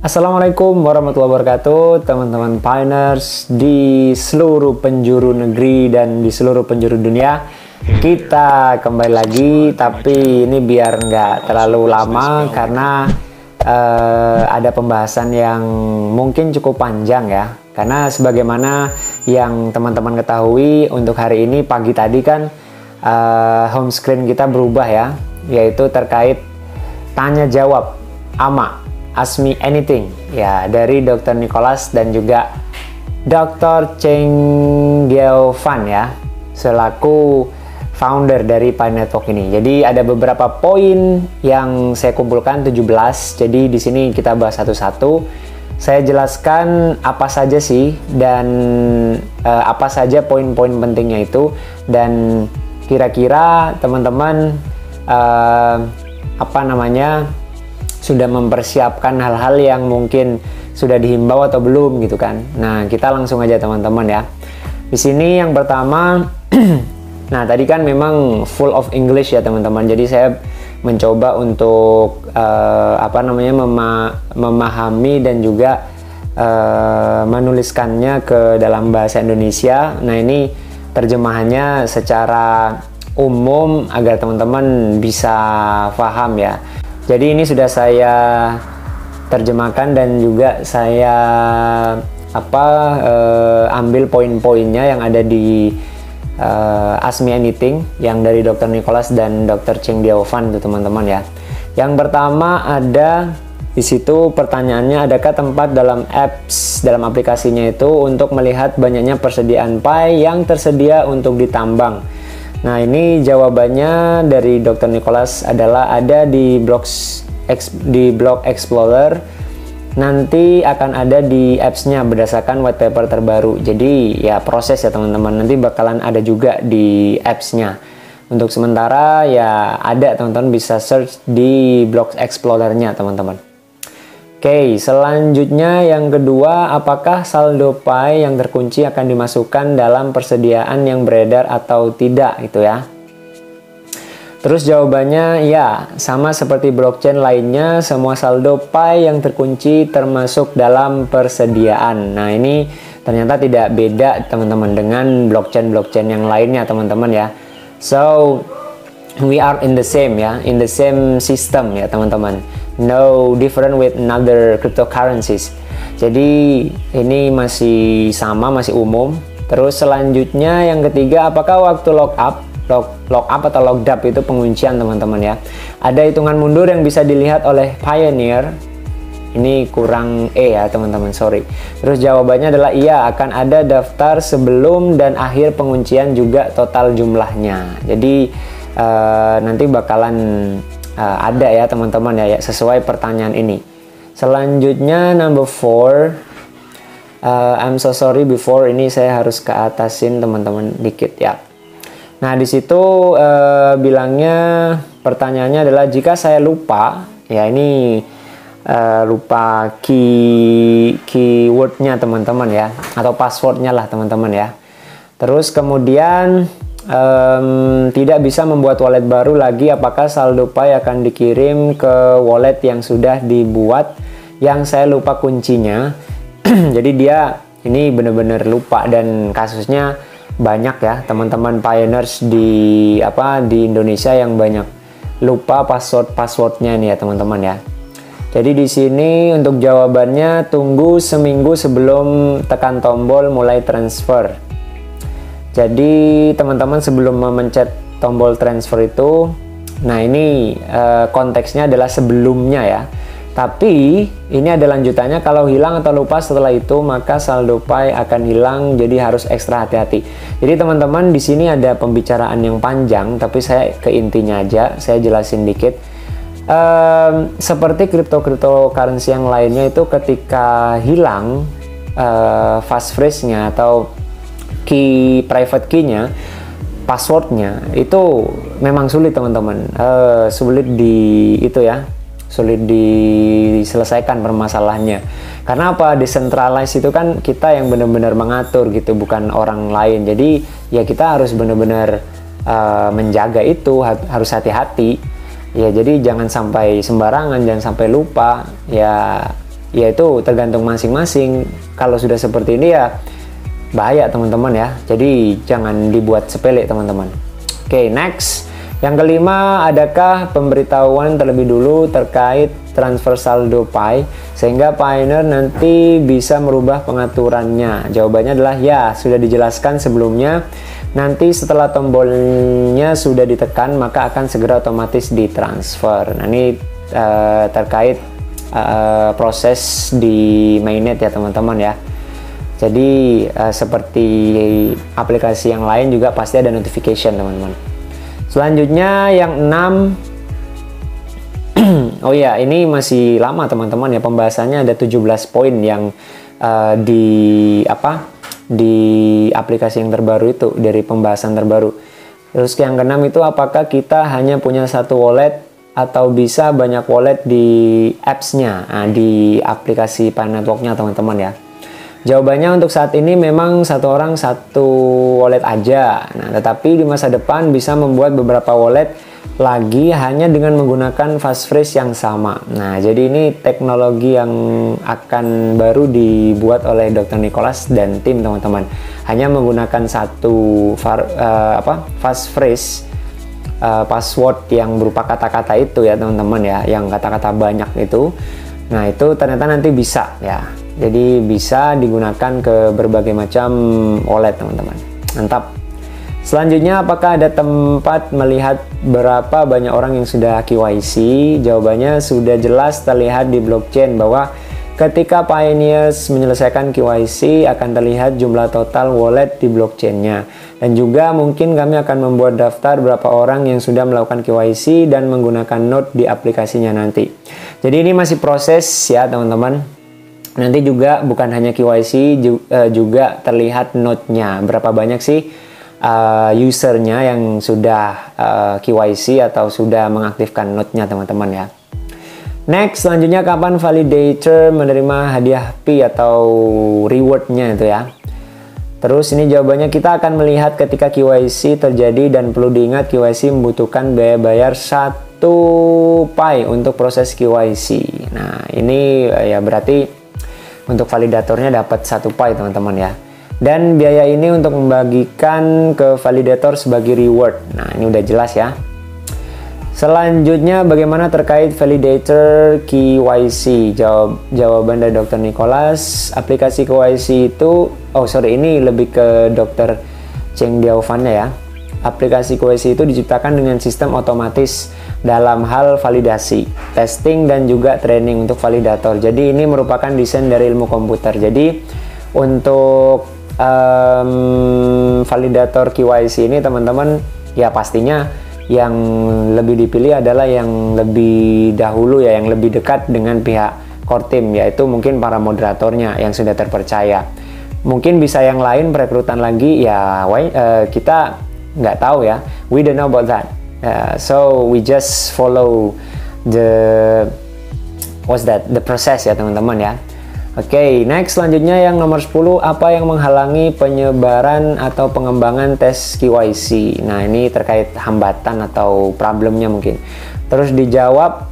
Assalamualaikum warahmatullahi wabarakatuh, teman-teman pioneers di seluruh penjuru negeri dan di seluruh penjuru dunia. Kita kembali lagi, tapi ini biar nggak terlalu lama karena ada pembahasan yang mungkin cukup panjang ya. Karena sebagaimana yang teman-teman ketahui, untuk hari ini pagi tadi kan home screen kita berubah ya, yaitu terkait tanya jawab AMA. Ask Me Anything ya, dari Dr. Nicholas dan juga Dr. Cheng Diao Fan ya, selaku founder dari Pi Network ini. Jadi ada beberapa poin yang saya kumpulkan 17. Jadi di sini kita bahas satu-satu. Saya jelaskan apa saja sih dan apa saja poin-poin pentingnya itu, dan kira-kira teman-teman sudah mempersiapkan hal-hal yang mungkin sudah dihimbau atau belum gitu kan. Nah, kita langsung aja teman-teman ya. Di sini yang pertama, nah tadi kan memang full of English ya teman-teman. Jadi saya mencoba untuk memahami dan juga menuliskannya ke dalam bahasa Indonesia. Nah, ini terjemahannya secara umum agar teman-teman bisa paham ya. Jadi ini sudah saya terjemahkan dan juga saya ambil poin-poinnya yang ada di Ask Me Anything yang dari Dr. Nicholas dan Dr. Cheng Diao Fan itu teman-teman ya. Yang pertama ada di situ pertanyaannya, adakah tempat dalam aplikasinya itu untuk melihat banyaknya persediaan Pi yang tersedia untuk ditambang? Nah, ini jawabannya dari Dr. Nicholas adalah ada di Block Explorer. Nanti akan ada di apps-nya berdasarkan white paper terbaru. Jadi ya proses ya teman-teman, nanti bakalan ada juga di apps-nya. Untuk sementara ya ada, teman-teman bisa search di Block Explorer-nya teman-teman. Oke, selanjutnya yang kedua, apakah saldo Pi yang terkunci akan dimasukkan dalam persediaan yang beredar atau tidak gitu ya. Terus jawabannya ya, sama seperti blockchain lainnya, semua saldo Pi yang terkunci termasuk dalam persediaan. Nah, ini ternyata tidak beda teman-teman dengan blockchain yang lainnya teman-teman ya. So, we are in the same ya, in the same system ya teman-teman. No different with another cryptocurrencies. Jadi ini masih sama, masih umum. Terus selanjutnya yang ketiga, apakah waktu lock up atau locked up itu penguncian teman-teman ya. Ada hitungan mundur yang bisa dilihat oleh Pioneer. Ini kurang ya teman-teman, sorry. Terus jawabannya adalah iya, akan ada daftar sebelum dan akhir penguncian juga total jumlahnya. Jadi nanti bakalan ada ya teman-teman ya, sesuai pertanyaan ini. Selanjutnya number 4, I'm so sorry before, ini saya harus ke atasin teman-teman dikit ya. Nah, di situ bilangnya pertanyaannya adalah jika saya lupa ya, ini lupa keywordnya teman-teman ya, atau passwordnya lah teman-teman ya. Terus kemudian tidak bisa membuat wallet baru lagi, apakah saldo Pi akan dikirim ke wallet yang sudah dibuat yang saya lupa kuncinya. Jadi dia ini benar-benar lupa, dan kasusnya banyak ya teman-teman pioneers di Indonesia yang banyak lupa passwordnya nih ya teman-teman ya. Jadi di sini untuk jawabannya, tunggu seminggu sebelum tekan tombol mulai transfer. Jadi teman-teman sebelum memencet tombol transfer itu, nah ini konteksnya adalah sebelumnya ya. Tapi ini ada lanjutannya, kalau hilang atau lupa setelah itu maka saldo Pi akan hilang, jadi harus ekstra hati-hati. Jadi teman-teman di sini ada pembicaraan yang panjang, tapi saya ke intinya aja, saya jelasin dikit. Seperti cryptocurrency yang lainnya itu, ketika hilang passphrase-nya atau private key-nya, passwordnya itu memang sulit teman-teman, sulit diselesaikan permasalahannya. Karena apa? Decentralized itu kan kita yang benar-benar mengatur gitu, bukan orang lain. Jadi ya kita harus benar-benar menjaga itu, harus hati-hati ya. Jadi jangan sampai sembarangan, jangan sampai lupa ya. ya itu tergantung masing-masing. Kalau sudah seperti ini ya bahaya teman-teman ya. Jadi jangan dibuat sepele teman-teman. Oke, next. Yang kelima, adakah pemberitahuan terlebih dulu terkait transfer saldo Pi sehingga Pioneer nanti bisa merubah pengaturannya? Jawabannya adalah ya, sudah dijelaskan sebelumnya. Nanti setelah tombolnya sudah ditekan maka akan segera otomatis ditransfer. Nah, ini terkait proses di mainnet ya teman-teman ya. Jadi seperti aplikasi yang lain juga pasti ada notification teman-teman. Selanjutnya yang 6. Oh ya, ini masih lama teman-teman ya, pembahasannya ada 17 poin yang di aplikasi yang terbaru itu, dari pembahasan terbaru. Terus yang ke-6 itu, apakah kita hanya punya satu wallet atau bisa banyak wallet di apps-nya, di aplikasi Pi Network-nya teman-teman ya. Jawabannya untuk saat ini memang satu orang satu wallet aja. Nah, tetapi di masa depan bisa membuat beberapa wallet lagi hanya dengan menggunakan passphrase yang sama. Nah, jadi ini teknologi yang akan baru dibuat oleh Dr. Nicholas dan tim teman-teman. Hanya menggunakan satu passphrase, password yang berupa kata-kata itu ya teman-teman ya, yang kata-kata banyak itu. Nah, itu ternyata nanti bisa ya. Jadi bisa digunakan ke berbagai macam wallet teman-teman. Mantap. Selanjutnya, apakah ada tempat melihat berapa banyak orang yang sudah KYC? Jawabannya sudah jelas terlihat di blockchain bahwa ketika Pioneers menyelesaikan KYC akan terlihat jumlah total wallet di blockchainnya. Dan juga mungkin kami akan membuat daftar berapa orang yang sudah melakukan KYC dan menggunakan node di aplikasinya nanti. Jadi ini masih proses ya teman-teman. Nanti juga bukan hanya KYC, juga terlihat node-nya. Berapa banyak sih usernya yang sudah KYC atau sudah mengaktifkan node-nya teman-teman ya. Next, selanjutnya kapan validator menerima hadiah Pi atau reward-nya itu ya. Terus ini jawabannya, kita akan melihat ketika KYC terjadi dan perlu diingat KYC membutuhkan biaya bayar 1 Pi untuk proses KYC. Nah, ini ya berarti untuk validatornya dapat 1 Pi teman-teman ya. Dan biaya ini untuk membagikan ke validator sebagai reward. Nah, ini udah jelas ya. Selanjutnya, bagaimana terkait validator KYC? Jawaban dari Dr. Nicholas, aplikasi KYC itu, ini lebih ke Dr. Cheng Diaofannya ya. Aplikasi KYC itu diciptakan dengan sistem otomatis dalam hal validasi, testing, dan juga training untuk validator. Jadi ini merupakan desain dari ilmu komputer. Jadi untuk validator KYC ini teman-teman ya pastinya yang lebih dipilih adalah yang lebih dahulu ya, yang lebih dekat dengan pihak core team, yaitu mungkin para moderatornya yang sudah terpercaya. Mungkin bisa yang lain perekrutan lagi ya, kita nggak tahu ya, we don't know about that. So we just follow the process ya teman-teman ya. Oke, next selanjutnya yang nomor 10, apa yang menghalangi penyebaran atau pengembangan tes KYC? Nah, ini terkait hambatan atau problemnya mungkin. Terus dijawab,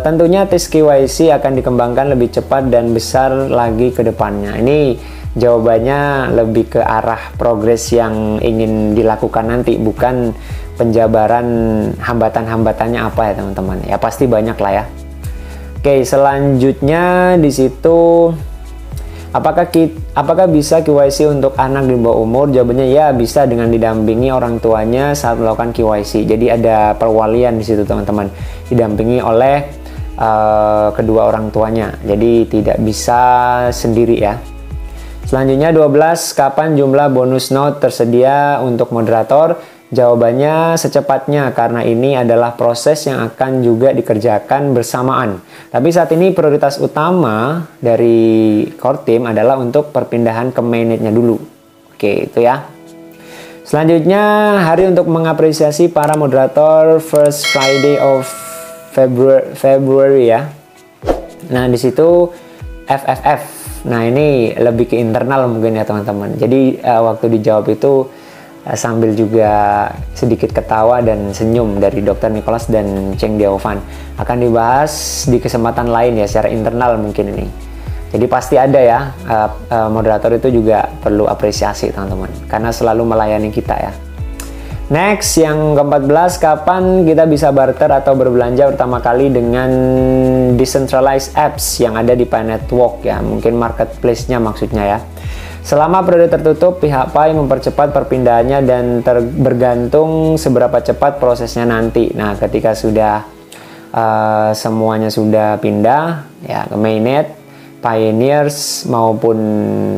tentunya tes KYC akan dikembangkan lebih cepat dan besar lagi ke depannya. Ini jawabannya lebih ke arah progres yang ingin dilakukan nanti, bukan penjabaran hambatan-hambatannya apa ya teman-teman. Ya pasti banyak lah ya. Oke, selanjutnya di situ, apakah bisa KYC untuk anak di bawah umur? Jawabannya ya, bisa dengan didampingi orang tuanya saat melakukan KYC. Jadi ada perwalian di situ teman-teman, didampingi oleh kedua orang tuanya. Jadi tidak bisa sendiri ya. Selanjutnya 12, kapan jumlah bonus node tersedia untuk moderator? Jawabannya secepatnya, karena ini adalah proses yang akan juga dikerjakan bersamaan. Tapi saat ini prioritas utama dari core team adalah untuk perpindahan ke mainnet-nya dulu. Oke, itu ya. Selanjutnya, hari untuk mengapresiasi para moderator first Friday of February ya. Nah, di situ FFF. Nah, ini lebih ke internal mungkin ya teman-teman. Jadi waktu dijawab itu sambil juga sedikit ketawa dan senyum dari Dr. Nicholas dan Cheng Diaofan. Akan dibahas di kesempatan lain ya, secara internal mungkin ini. Jadi pasti ada ya, moderator itu juga perlu apresiasi teman-teman, karena selalu melayani kita ya. Next, yang ke-14, kapan kita bisa barter atau berbelanja pertama kali dengan decentralized apps yang ada di Pi Network ya, mungkin marketplace-nya maksudnya ya. Selama periode tertutup, pihak Pi mempercepat perpindahannya dan bergantung seberapa cepat prosesnya nanti. Nah, ketika sudah semuanya sudah pindah ya ke mainnet, Pioneers maupun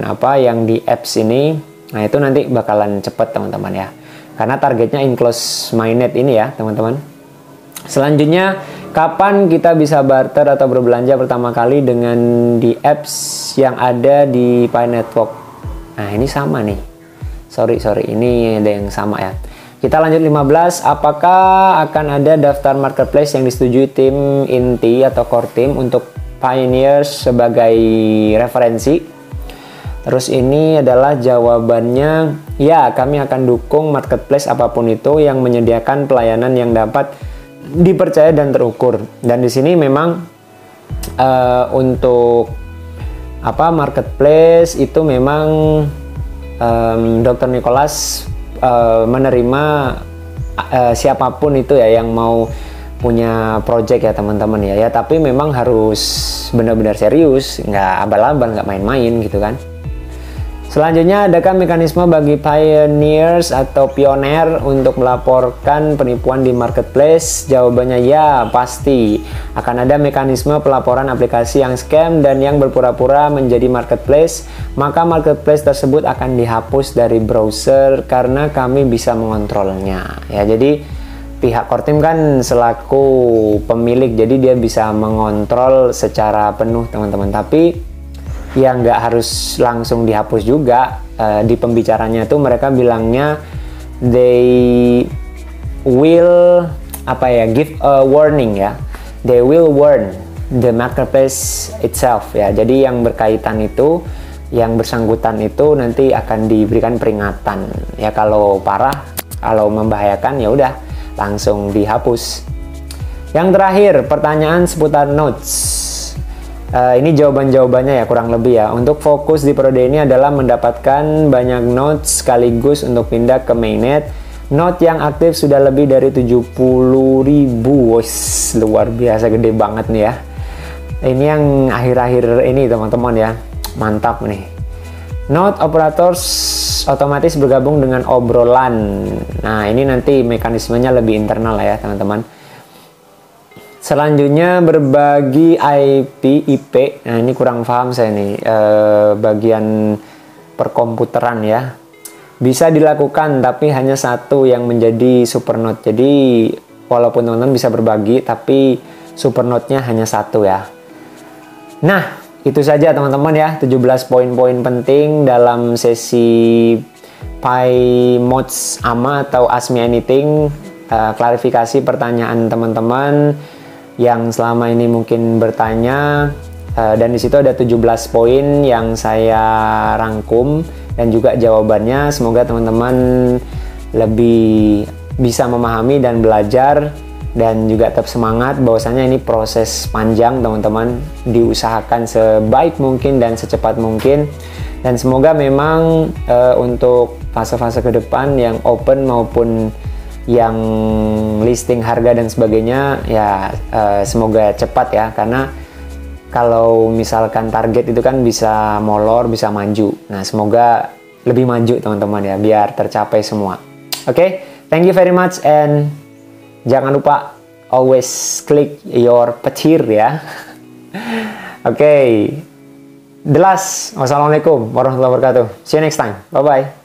apa yang di apps ini, nah itu nanti bakalan cepet teman-teman ya, karena targetnya in-close mainnet ini ya teman-teman. Selanjutnya, kapan kita bisa barter atau berbelanja pertama kali dengan di apps yang ada di Pi Network? Nah ini sama nih, sorry ini ada yang sama ya. Kita lanjut 15, apakah akan ada daftar marketplace yang disetujui tim inti atau core team untuk Pioneers sebagai referensi? Terus ini adalah jawabannya, ya kami akan dukung marketplace apapun itu yang menyediakan pelayanan yang dapat dipercaya dan terukur. Dan di sini memang untuk apa marketplace itu memang Dr. Nicholas menerima siapapun itu ya yang mau punya project ya teman-teman ya, tapi memang harus benar-benar serius, nggak abal-abal, nggak main-main gitu kan. Selanjutnya, adakah mekanisme bagi pioneers atau pioner untuk melaporkan penipuan di marketplace? Jawabannya ya, pasti akan ada mekanisme pelaporan aplikasi yang scam dan yang berpura-pura menjadi marketplace. Maka marketplace tersebut akan dihapus dari browser karena kami bisa mengontrolnya ya. Jadi pihak core team kan selaku pemilik, jadi dia bisa mengontrol secara penuh teman-teman. Tapi ya nggak harus langsung dihapus juga. Di pembicaranya tuh mereka bilangnya they will give a warning ya. They will warn the marketplace itself ya. Jadi yang berkaitan itu, yang bersangkutan itu nanti akan diberikan peringatan ya. Kalau parah, kalau membahayakan ya udah langsung dihapus. Yang terakhir, pertanyaan seputar notes. Ini jawabannya ya kurang lebih ya. Untuk fokus di periode ini adalah mendapatkan banyak notes sekaligus untuk pindah ke mainnet. Note yang aktif sudah lebih dari 70.000. Luar biasa, gede banget nih ya. Ini yang akhir-akhir ini teman-teman ya. Mantap nih. Node operators otomatis bergabung dengan obrolan. Nah ini nanti mekanismenya lebih internal lah ya teman-teman. Selanjutnya berbagi IP. Nah ini kurang paham saya nih, bagian perkomputeran ya. Bisa dilakukan tapi hanya satu yang menjadi supernode. Jadi walaupun teman-teman bisa berbagi tapi supernode-nya hanya satu ya. Nah itu saja teman-teman ya, 17 poin-poin penting dalam sesi Pi Mods AMA atau Ask Me Anything. Klarifikasi pertanyaan teman-teman yang selama ini mungkin bertanya, dan di situ ada 17 poin yang saya rangkum dan juga jawabannya. Semoga teman-teman lebih bisa memahami dan belajar, dan juga tetap semangat bahwasanya ini proses panjang teman-teman, diusahakan sebaik mungkin dan secepat mungkin. Dan semoga memang untuk fase-fase ke depan yang open maupun yang listing harga dan sebagainya ya semoga cepat ya, karena kalau misalkan target itu kan bisa molor, bisa maju. Nah semoga lebih maju teman-teman ya, biar tercapai semua. Oke, thank you very much, and jangan lupa always click your petir ya. Oke, the last. Wassalamualaikum warahmatullahi wabarakatuh. See you next time. Bye bye.